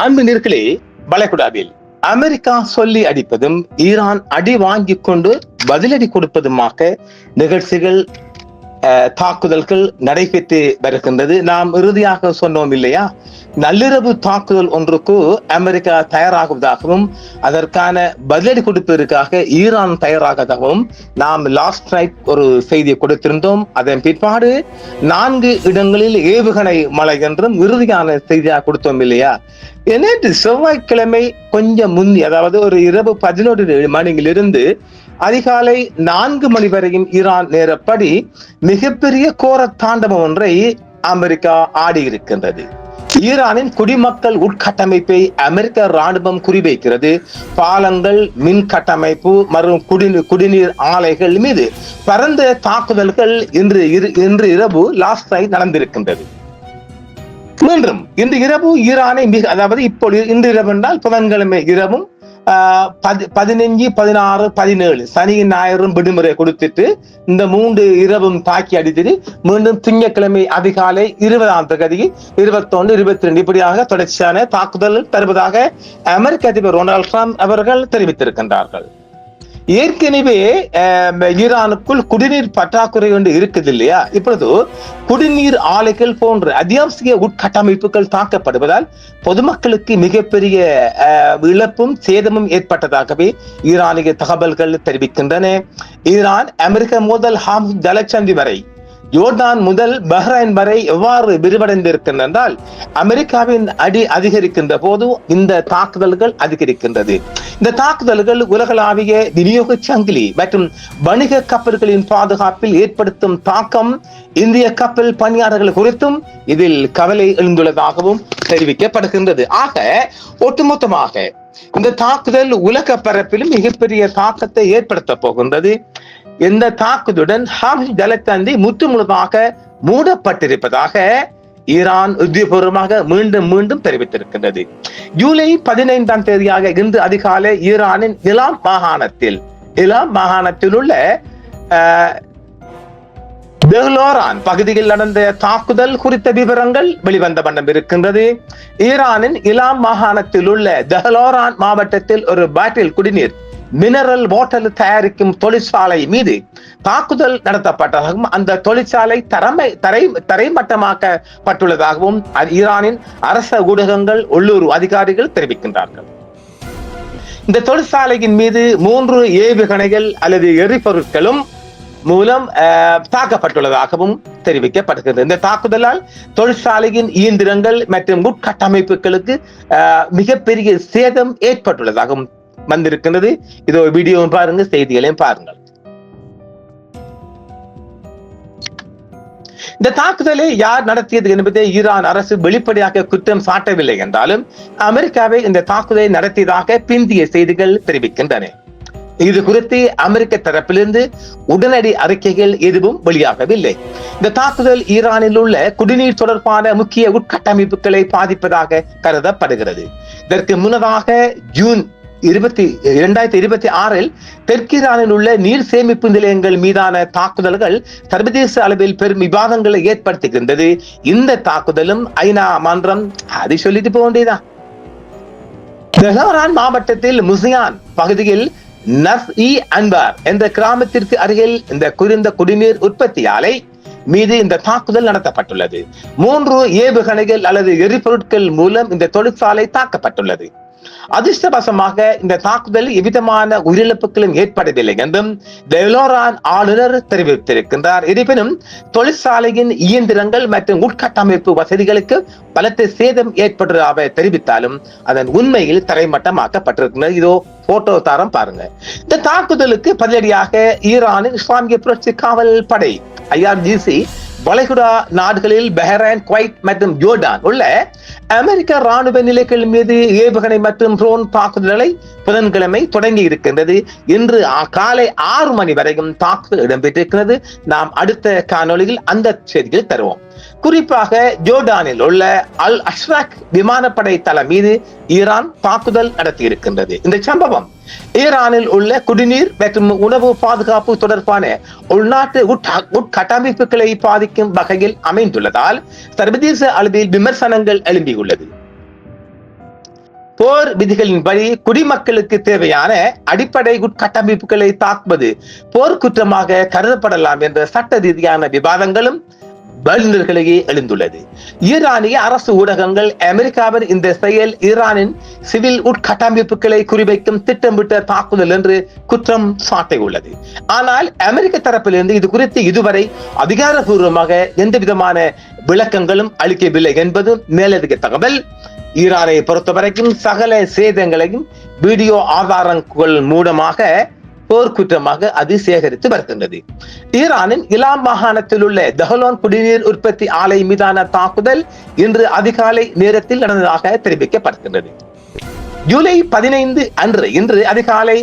அன்பு நேயர்களே, வளைகுடாவில் அமெரிக்கா சொல்லி அடிப்பதும் ஈரான் அடி வாங்கி கொண்டு பதிலடி கொடுப்பதுமாக நிகழ்ச்சிகள் தாக்குதல்கள் நடைபெற்று வருகின்றது. நாம் இறுதியாக சொன்னோம் இல்லையா, நள்ளிரவு தாக்குதல் ஒன்றுக்கு அமெரிக்கா தயாராகுவதாகவும் அதற்கான பதிலடி கொடுப்பதற்காக ஈரான் தயாராகதாகவும் நாம் லாஸ்ட் நைட் ஒரு செய்தியை கொடுத்திருந்தோம். அதன் பிற்பாடு 4 இடங்களில் ஏவுகணை மழை என்றும் இறுதியான செய்தியாக கொடுத்தோம் இல்லையா. நேற்று செவ்வாய்க்கிழமை கொஞ்சம் முந்தி, அதாவது ஒரு இரவு 11 மணியிலிருந்து அதிகாலை 4 மணி வரையும் ஈரான் நேரப்படி மிகப்பெரிய கோர தாண்டவம் ஒன்றை அமெரிக்கா ஆடி இருக்கின்றது. ஈரானின் குடிமக்கள் உட்கட்டமைப்பை அமெரிக்க ராணுவம் குறிவைக்கிறது. பாலங்கள், மின் கட்டமைப்பு மற்றும் குடிநீர் ஆலைகள் மீது பரந்த தாக்குதல்கள் இன்று இரவு லாஸ்ட் நைட் நடந்திருக்கின்றது. மீண்டும் இன்று இரவு ஈரானை அதாவது இப்பொழுது இன்று இரவு என்றால் புதன்கிழமை இரவும் 15, 16, 17 சனியும் ஞாயிறும் விடுமுறை கொடுத்துட்டு இந்த 3 இரவும் தாக்கி அடித்து மீண்டும் திங்கட்கிழமை அதிகாலை 20ஆம் தேதி 21, 22 இப்படியாக தொடர்ச்சியான தாக்குதல் தருவதாக அமெரிக்க அதிபர் டொனால்ட் ட்ரம்ப் அவர்கள் தெரிவித்திருக்கின்றார்கள். ஏற்கனவே ஈரானுக்குள் குடிநீர் பற்றாக்குறை ஒன்று இருக்குது இல்லையா. இப்பொழுது குடிநீர் ஆலைகள் போன்ற அத்தியாவசிய உட்கட்டமைப்புகள் தாக்கப்படுவதால் பொதுமக்களுக்கு மிகப்பெரிய இழப்பும் சேதமும் ஏற்பட்டதாகவே ஈரானிய தகவல்கள் தெரிவிக்கின்றன. ஈரான் அமெரிக்க முதல் ஹார்முஸ் ஜலசந்தி வரை, யோர்தான் முதல் பஹ்ரைன் வரை எவ்வாறு விரிவடைந்திருக்கின்றன என்றால், அமெரிக்காவின் அடி அதிகரிக்கின்ற போது இந்த தாக்குதல்கள் அதிகரிக்கின்றது. இந்த தாக்குதல்கள் உலகளாவிய விநியோக சங்கிலி மற்றும் வணிக கப்பல்களின் பாதுகாப்பில் ஏற்படுத்தும் தாக்கம் இந்திய கப்பல் பணியாளர்கள் குறித்தும் இதில் கவலை எழுந்துள்ளதாகவும் தெரிவிக்கப்படுகின்றது. ஆக ஒட்டுமொத்தமாக இந்த தாக்குதல் உலக பரப்பிலும் மிகப்பெரிய தாக்கத்தை ஏற்படுத்த போகின்றது. இந்த தாக்குதலுடன் ஹார்முஸ் ஜலசந்தி முற்றுமுழுதாக மூடப்பட்டிருப்பதாக ஈரான் உத்தியோகபூர்வமாக மீண்டும் தெரிவித்திருக்கின்றது. ஜூலை 15ஆம் தேதியாக இன்று அதிகாலை ஈரானின் இலாம் மாகாணத்தில் உள்ள தெஹ்லோரான் பகுதியில் நடந்த தாக்குதல் குறித்த விவரங்கள் வெளிவந்த வண்ணம் இருக்கின்றது. ஈரானின் இலாம் மாகாணத்தில் உள்ள தெஹ்லோரான் மாவட்டத்தில் ஒரு பாட்டில் குடிநீர் மினரல் வாட்டர் தயாரிக்கும் தொழிற்சாலை மீது தாக்குதல் நடத்தப்பட்டதாகவும் அந்த தொழிற்சாலை தரைமட்டமாக்கப்பட்டுள்ளதாகவும் ஈரானின் அரச ஊடகங்கள், உள்ளூர் அதிகாரிகள் தெரிவிக்கின்றார்கள். இந்த தொழிற்சாலையின் மீது 3 ஏவுகணைகள் அல்லது எரிபொருட்களும் மூலம் தாக்கப்பட்டுள்ளதாகவும் தெரிவிக்கப்படுகிறது. இந்த தாக்குதலால் தொழிற்சாலையின் இயந்திரங்கள் மற்றும் உட்கட்டமைப்புகளுக்கு மிகப்பெரிய சேதம் ஏற்பட்டுள்ளதாகவும் வந்திருக்கின்றது. இதோ வீடியோவும் பாருங்க, செய்திகளையும் பாருங்கள். இந்த தாக்குதலை யார் நடத்தியது என்பதை ஈரான் அரசு வெளிப்படையாக குற்றம் சாட்டவில்லை என்றாலும் அமெரிக்காவை இந்த தாக்குதலை நடத்தியதாக பிந்திய செய்திகள் தெரிவிக்கின்றன. இது குறித்து அமெரிக்க தரப்பிலிருந்து உடனடி அறிக்கைகள் எதுவும் வெளியாகவில்லை. இந்த தாக்குதல் ஈரானில் உள்ள குடிநீர் தொடர்பான முக்கிய உட்கட்டமைப்புகளை பாதிப்பதாக கருதப்படுகிறது. இதற்கு முன்னதாக ஜூன் 2026 தெற்கிரானில் உள்ள நீர் சேமிப்பு நிலையங்கள் மீதான தாக்குதல்கள் சர்வதேச அளவில் பெரும் விவாதங்களை ஏற்படுத்துகின்றது. இந்த தாக்குதலும் ஐநா மன்றம் அதை சொல்லிட்டு போக வேண்டியதான். தெஹ்ரான் மாவட்டத்தில் முசியான் பகுதியில் நஸ்-இ-அன்வர் என்ற கிராமத்திற்கு அருகில் இந்த குடிநீர் உற்பத்தி ஆலை மீது இந்த தாக்குதல் நடத்தப்பட்டுள்ளது. 3 ஏவுகணைகள் அல்லது எரிபொருட்கள் மூலம் இந்த தொழிற்சாலை தாக்கப்பட்டுள்ளது. அதிர்ஷ்டவசமாக இந்த தாக்குதல் எவ்விதமான உயிரிழப்புகளும் ஏற்படவில்லை என்றும் தெஹ்லோரான் ஆளுநர் தெரிவித்திருக்கின்றார். இருப்பினும் தொழிற்சாலையின் இயந்திரங்கள் மற்றும் உட்கட்டமைப்பு வசதிகளுக்கு பலத்த சேதம் ஏற்படுவதாக தெரிவித்தாலும் அதன் உண்மையில் தரைமட்டமாக்கப்பட்டிருக்கிறது. இதோ போட்டோ தாரம் பாருங்க. இந்த தாக்குதலுக்கு பதிலடியாக ஈரானின் இஸ்லாமிய புரட்சி காவல் படை IRGC வளைகுடா நாடுகளில் பஹ்ரைன், குவைத் மற்றும் ஜோர்டான் உள்ள அமெரிக்க ராணுவ நிலைகள் மீது ஏவுகணை மற்றும் ட்ரோன் தாக்குதல்களை புதன்கிழமை தொடங்கி இருக்கின்றது. இன்று காலை 6 மணி வரைக்கும் தாக்குதல் இடம்பெற்றிருக்கிறது. நாம் அடுத்த காணொலியில் அந்த செய்திகள் தருவோம். குறிப்பாக ஜோர்டானில் உள்ள அல் அஷ்ராக் விமானப்படை தளம் மீது ஈரான் தாக்குதல் நடத்தி இருக்கின்றது. இந்த சம்பவம் ஈரானில் உள்ள குடிநீர் மற்றும் உணவு பாதுகாப்பு தொடர்பான உள்நாட்டு உட்கட்டமைப்புகளை பாதிக்கும் வகையில் அமைந்துள்ளதால் சர்வதேச அளவில் விமர்சனங்கள் எழும்பியுள்ளது. போர் விதிகளின்படி குடிமக்களுக்கு தேவையான அடிப்படை உட்கட்டமைப்புகளை தாக்குவது போர்க்குற்றமாக கருதப்படலாம் என்ற சட்ட ரீதியான விவாதங்களும் வல்லுநர்களிடையே எழுந்துள்ளது. ஈரானிய அரசு ஊடகங்கள் அமெரிக்காவின் இந்த செயல் ஈரானின் சிவில் உட்கட்டமைப்புகளை குறிவைக்கும் திட்டமிட்ட தாக்குதல் என்று குற்றம் சாட்டியுள்ளது. ஆனால் அமெரிக்க தரப்பிலிருந்து இது குறித்து இதுவரை அதிகாரப்பூர்வமாக எந்த விதமான விளக்கங்களும் அளிக்கவில்லை என்பது மேலதிக தகவல். ஈரானை பொறுத்தவரைக்கும் சகல சேதங்களையும் வீடியோ ஆதாரங்கள் மூலமாக போர்க்குற்றமாக அது சேகரித்து வருகின்றது. ஈரானின் இலாம் மாகாணத்தில் உள்ள தஹ்லான் குடிநீர் உற்பத்தி ஆலை மீதான தாக்குதல் இன்று அதிகாலை நேரத்தில் நடந்ததாக தெரிவிக்கப்படுகின்றது. ஜூலை 15 அன்று இன்று அதிகாலை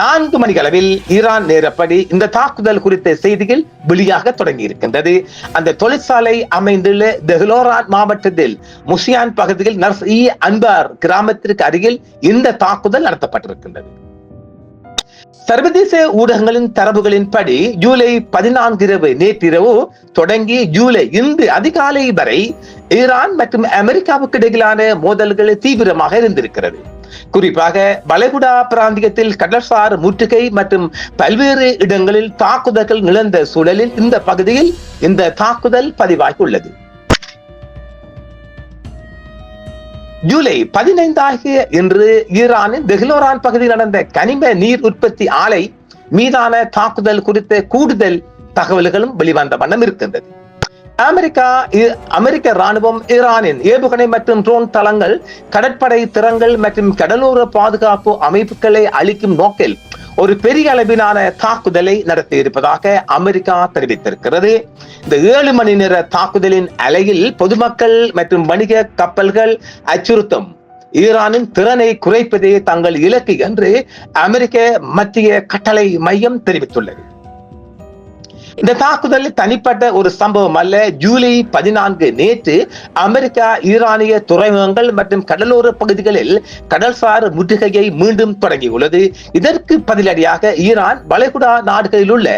4 மணிகளவில் ஈரான் நேரப்படி இந்த தாக்குதல் குறித்த செய்திகள் வெளியாக தொடங்கி இருக்கின்றது. அந்த தொழிற்சாலை அமைந்துள்ள தெஹ்லோரான் மாவட்டத்தில் முசியான் பகுதியில் நர்ஸ்-இ அன்பார் கிராமத்திற்கு அருகில் இந்த தாக்குதல் நடத்தப்பட்டிருக்கின்றது. சர்வதேச ஊடகங்களின் தரவுகளின்படி ஜூலை 14 இரவு நேற்றிரவு தொடங்கி ஜூலை இன்று அதிகாலை வரை ஈரான் மற்றும் அமெரிக்காவுக்கு இடையிலான மோதல்கள் தீவிரமாக இருந்திருக்கிறது. குறிப்பாக வளைகுடா பிராந்தியத்தில் கடல்சார் முற்றுகை மற்றும் பல்வேறு இடங்களில் தாக்குதல்கள் நிகழ்ந்த சூழலில் இந்த பகுதியில் இந்த தாக்குதல் பதிவாகி உள்ளது. ஜூலை 15 ஆகிய இன்று ஈரானின் தெஹ்லோரான் பகுதியில் நடந்த கனிம நீர் உற்பத்தி ஆலை மீதான தாக்குதல் குறித்த கூடுதல் தகவல்களும் வெளிவந்த வண்ணம் இருக்கின்றது. அமெரிக்க ராணுவம் ஈரானின் ஏவுகணை மற்றும் ட்ரோன் தளங்கள், கடற்படை திறன்கள் மற்றும் கடலோர பாதுகாப்பு அமைப்புகளை அளிக்கும் நோக்கில் ஒரு பெரிய அளவிலான தாக்குதலை நடத்தி இருப்பதாக அமெரிக்கா தெரிவித்திருக்கிறது. இந்த 7 மணி நேர தாக்குதலின் அலையில் பொதுமக்கள் மற்றும் வணிக கப்பல்கள் அச்சுறுத்தும் ஈரானின் திறனை குறைப்பதே தங்கள் இலக்கு என்று அமெரிக்க மத்திய கட்டளை மையம் தெரிவித்துள்ளது. இந்த தாக்குதல் தனிப்பட்ட ஒரு சம்பவம் அல்ல. ஜூலை 14 நேற்று அமெரிக்கா ஈரானிய துறைமுகங்கள் மற்றும் கடலோர பகுதிகளில் கடல்சார் முற்றுகையை மீண்டும் தொடங்கியுள்ளது. இதற்கு பதிலடியாக ஈரான் வளைகுடா நாடுகளில் உள்ள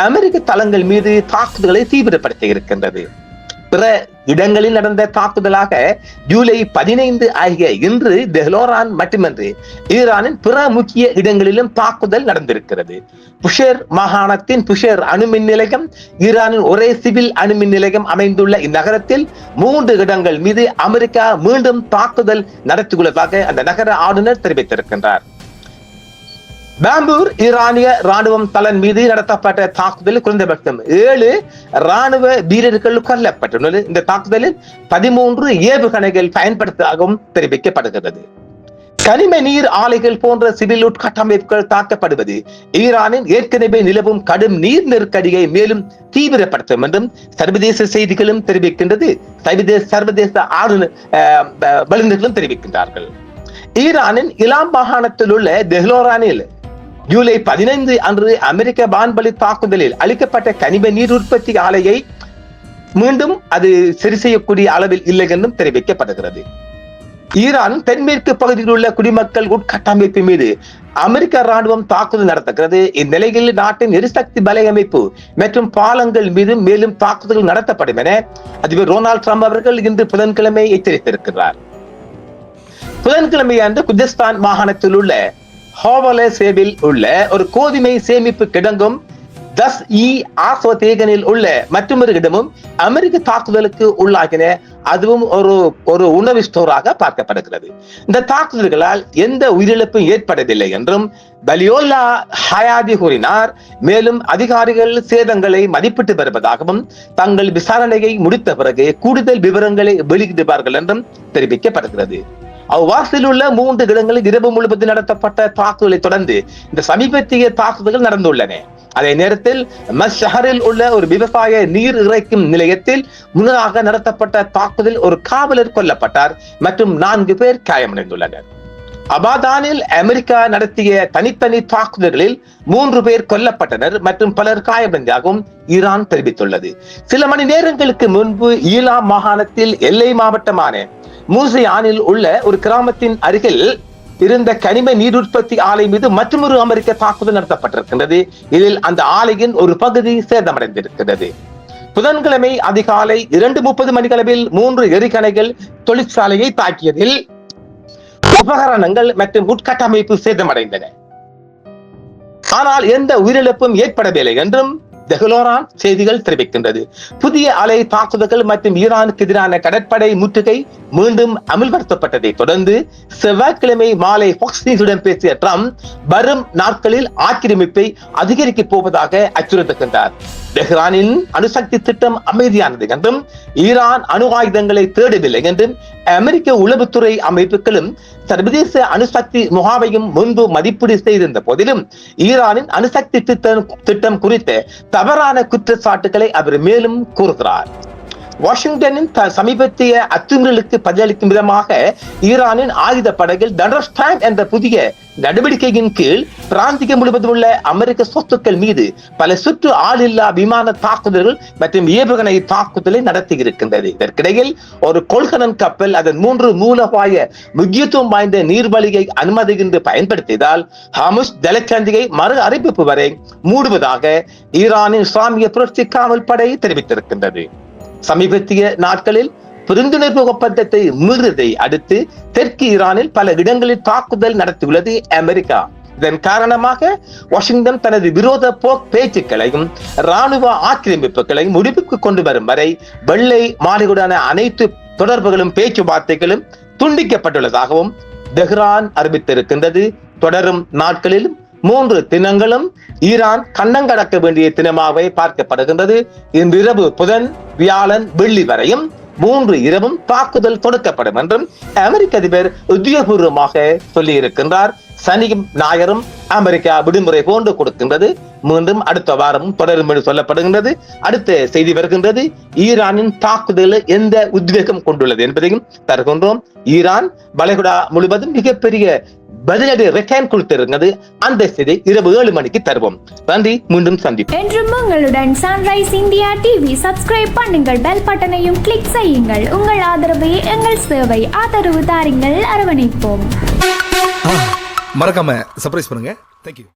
அமெரிக்க தளங்கள் மீது தாக்குதல்களை தீவிரப்படுத்தி இருக்கின்றது. பிற இடங்களில் நடந்த தாக்குதலாக ஜூலை 15 ஆகிய இன்று தெஹ்லோரான் மட்டுமின்றி ஈரானின் பிற முக்கிய இடங்களிலும் தாக்குதல் நடந்திருக்கிறது. புஷேர் மாகாணத்தின் புஷேர் அணுமின் நிலையம், ஈரானின் ஒரே சிவில் அணுமின் நிலையம் அமைந்துள்ள இந்நகரத்தில் 3 இடங்கள் மீது அமெரிக்கா மீண்டும் தாக்குதல் நடத்தியுள்ளதாக அந்த நகர ஆளுநர் தெரிவித்திருக்கின்றார். பாம்பூர் ஈரானிய ராணுவம் தளம் மீது நடத்தப்பட்ட தாக்குதலில் குறைந்தபட்சம் 7 ராணுவ வீரர்கள் கொல்லப்பட்டுள்ளது. இந்த தாக்குதலில் 13 ஏவுகணைகள் பயன்படுத்தவும் தெரிவிக்கப்படுகிறது. கனிம நீர் ஆலைகள் போன்ற சிவில் உட்கட்டமைப்புகள் தாக்கப்படுவது ஈரானின் ஏற்கனவே நிலவும் கடும் நீர் நெருக்கடியை மேலும் தீவிரப்படுத்தும் என்றும் சர்வதேச செய்திகளும் தெரிவிக்கின்றது. சர்வதேச வல்லுநர்களும் தெரிவிக்கின்றார்கள். ஈரானின் இலாம் மாகாணத்தில் உள்ள தெஹ்லோரானில் ஜூலை 15 அன்று அமெரிக்க வான்வழி தாக்குதலில் அளிக்கப்பட்ட கனிம நீர் உற்பத்தி ஆலையை மீண்டும் அது சரி செய்யக்கூடிய அளவில் இல்லை என்றும் தெரிவிக்கப்படுகிறது. ஈரான் தென்மேற்கு பகுதியில் உள்ள குடிமக்கள் உட்கட்டமைப்பு மீது அமெரிக்க ராணுவம் தாக்குதல் நடத்துகிறது. இந்நிலையில் நாட்டின் எரிசக்தி வலையமைப்பு மற்றும் பாலங்கள் மீது மேலும் தாக்குதல் நடத்தப்படும் என அதிபர் டொனால்ட் ட்ரம்ப் அவர்கள் இன்று புதன்கிழமை எச்சரித்திருக்கிறார். புதன்கிழமை அன்று குஜஸ்தான் மாகாணத்தில் உள்ள ஹோவலேசேவில் உள்ள ஒரு கோதுமை சேமிப்பு கிடங்கும் தஸ்-இ-ஆசோதேகனில் உள்ள மற்றொரு இடமும் அமெரிக்க தாக்குதலுக்கு உள்ளாகின. அதுவும் ஒரு உணவு ஸ்டோராக பார்க்கப்படுகிறது. இந்த தாக்குதல்களால் எந்த உயிரிழப்பும் ஏற்படவில்லை என்றும் பலியோல்லா ஹயாதி கூறினார். மேலும் அதிகாரிகள் சேதங்களை மதிப்பிட்டு வருவதாகவும் தங்கள் விசாரணையை முடித்த பிறகு கூடுதல் விவரங்களை வெளியிடுவார்கள் என்றும் தெரிவிக்கப்படுகிறது. அவ்வாசில் உள்ள 3 இடங்களில் இரவு முழுவதும் நடத்தப்பட்ட தாக்குதலை தொடர்ந்து இந்த சமீபத்திய தாக்குதல்கள் நடந்துள்ளன. அதே நேரத்தில் மஸ்ஹரில் உள்ள ஒரு விவசாய நீர் இறைக்கும் நிலையத்தில் முன்னதாக நடத்தப்பட்ட தாக்குதலில் ஒரு காவலர் கொல்லப்பட்டார் மற்றும் 4 பேர் காயமடைந்துள்ளனர். அபாதானில் அமெரிக்கா நடத்திய தனித்தனி தாக்குதல்களில் 3 பேர் கொல்லப்பட்டனர் மற்றும் பலர் காயமடைந்ததாகவும் ஈரான் தெரிவித்துள்ளது. சில மணி நேரங்களுக்கு முன்பு ஈலாம் மாகாணத்தில் எல்லை மாவட்டமான மூசியானில் உள்ள ஒரு கிராமத்தின் அருகில் இருந்த கனிம நீர் உற்பத்தி ஆலை மீது மற்றொரு அமெரிக்க தாக்குதல் நடத்தப்பட்டிருக்கின்றது. இதில் அந்த ஆலையின் ஒரு பகுதி சேதமடைந்திருக்கிறது. புதன்கிழமை அதிகாலை 2:30 மணிகளவில் 3 எரிகணைகள் தொழிற்சாலையை தாக்கியதில் உபகரணங்கள் மற்றும் உட்கட்டமைப்பு சேதமடைந்தன. ஆனால் எந்த உயிரிழப்பும் ஏற்படவில்லை என்றும் தெஹ்ரான் செய்திகள் தெரிவிக்கின்றது. புதிய அலை தாக்குதல்கள் மற்றும் ஈரானுக்கு எதிரான கடற்படை முற்றுகை மீண்டும் அமல்படுத்தப்பட்டதை தொடர்ந்து செவ்வாய்க்கிழமை மாலை ஃபாக்ஸ் நியூஸுடன் பேசிய ட்ரம்ப் வரும் நாட்களில் ஆக்கிரமிப்பை அதிகரிக்கப் போவதாக அச்சுறுத்துகின்றார். தெஹ்ரானின் அணுசக்தி திட்டம் அமைதியானது என்றும் ஈரான் அணு ஆயுதங்களை தேடவில்லை என்றும் அமெரிக்க உளவுத்துறை அமைப்புகளும் சர்வதேச அணுசக்தி முகாமையும் முன்பு மதிப்பீடு செய்திருந்த போதிலும் ஈரானின் அணுசக்தி திட்டம் குறித்த தவறான குற்றச்சாட்டுகளை அவர் மேலும் கூறுகிறார். வாஷிங்டனின் சமீபத்திய அத்துமீறலுக்கு பதிலளிக்கும் விதமாக ஈரானின் ஆயுத படைகள் தண்டர்ஸ்டாண்ட் என்ற புதிய நடவடிக்கையின் கீழ் பிராந்தியம் முழுவதும் உள்ள அமெரிக்க சொத்துக்கள் மீது பல சுற்று ஆளில்லா விமான தாக்குதல்கள் மற்றும் ஏவுகணை தாக்குதலை நடத்தி இருக்கின்றது. இதற்கிடையில் ஒரு கொள்கலன் கப்பல் அதன் 3 மூலபாய முக்கியத்துவம் வாய்ந்த நீர்வழியை அனுமதியின்றி பயன்படுத்தியதால் ஹார்முஸ் ஜலசந்தியை மறு அறிவிப்பு வரை மூடுவதாக ஈரானின் இஸ்லாமிய புரட்சி காவல் படை தெரிவித்திருக்கின்றது. சமீபத்திய நாட்களில் புரிந்துணர்வு ஒப்பந்தத்தை மீறியதை அடுத்து தெற்கு ஈரானில் பல இடங்களில் தாக்குதல் நடத்தியுள்ளது அமெரிக்கா. இதன் காரணமாக வாஷிங்டன் தனது விரோத போக் பேச்சுக்களையும் ராணுவ ஆக்கிரமிப்புகளையும் முடிவுக்கு கொண்டு வரும் வரை வெள்ளை மாளிகையுடனான அனைத்து தொடர்புகளும் பேச்சுவார்த்தைகளும் துண்டிக்கப்பட்டுள்ளதாகவும் தெஹ்ரான் அறிவித்திருக்கின்றது. தொடரும் நாட்களில் 3 தினங்களும் ஈரான் கண்ணங்கடக்க வேண்டிய தினமாகவே பார்க்கப்படுகின்றது. இன்றிரவு புதன், வியாழன், வெள்ளி வரையும் 3 இரவும் தாக்குதல் தொடுக்கப்படும் என்றும் அமெரிக்க அதிபர் உத்தியோகபூர்வமாக சொல்லி இருக்கின்றார். சனியும் ஞாயிறும் அமெரிக்கா விடுமுறை போன்று கொடுக்கின்றது. மீண்டும் அடுத்த வாரமும் தொடரும் என்று சொல்லப்படுகின்றது. அடுத்த செய்தி வருகின்றது. ஈரானின் தாக்குதல் எந்த உத்வேகம் கொண்டுள்ளது என்பதையும் தருகின்றோம். ஈரான் வளைகுடா முழுவதும் மிகப்பெரிய பதிலடி ரிட்டர்ன் கொடுத்திருந்தது. அந்த செய்தி இரவு 7 மணிக்கு தருவோம். நன்றி, மீண்டும் சந்திப்போம். என்றும் உங்களுடன் சன்ரைஸ் இந்தியா டிவி சப்ஸ்கிரைப் பண்ணுங்கள், பெல் பட்டனையும் கிளிக் செய்யுங்கள். உங்கள் ஆதரவே எங்கள் சேவை. ஆதரவு தாருங்கள், அரவணைப்போம். மறக்காம சர்ப்ரைஸ் பண்ணுங்க. தேங்க்யூ.